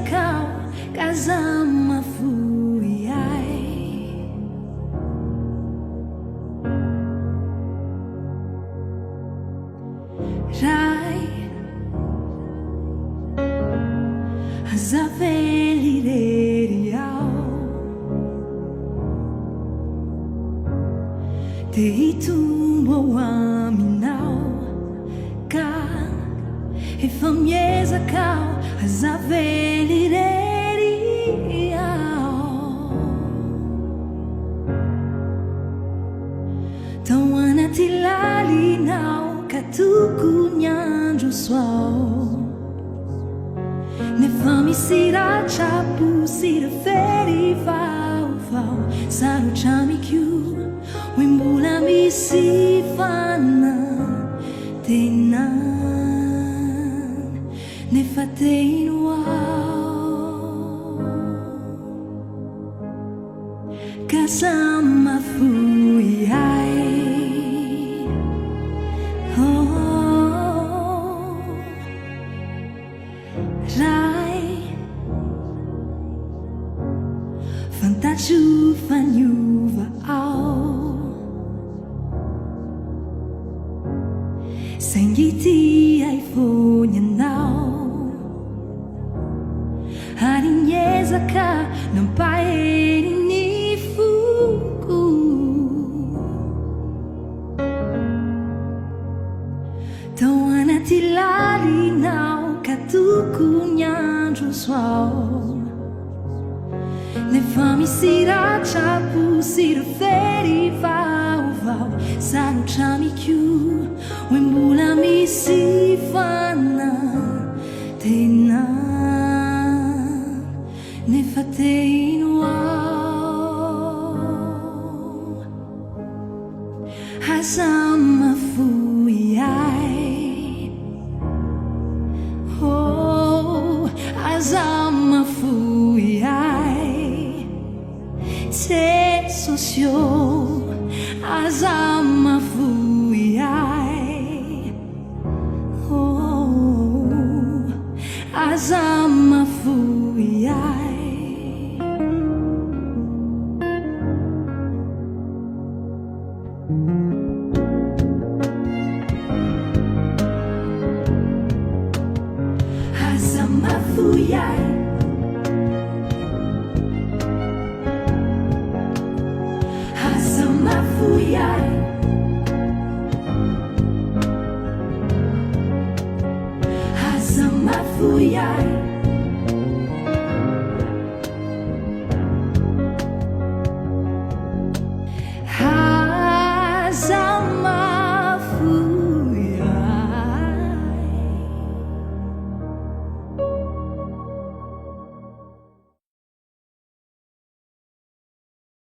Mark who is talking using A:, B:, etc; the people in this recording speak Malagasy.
A: kau kasama fuyai Rai Hazaveli Reriau Te itumbo aminau Ka E famiesa kau Hazaveli Reriau Tawana tilali nau Katuku nyanjo suau Ne fami siracha pusira feri vau vau Saru chami kyu Wimbula mi sifana Tenan Ne fatein wow Kasama fuyai Rai Fantachu fanyuva au Sengiti ai fonha nau Harinheza ka Não paeri ni fuku Tão anatilali nau Katuku nyanjo suau Ne fami siracha pusira feri vau vau Saru chami kyu Wimbula mi sifana Tena Ne fatein wow Hazama fuyai Azama fuyai Te socio Azama fuyai Azama fuyai Azama fuyai Azama fuyai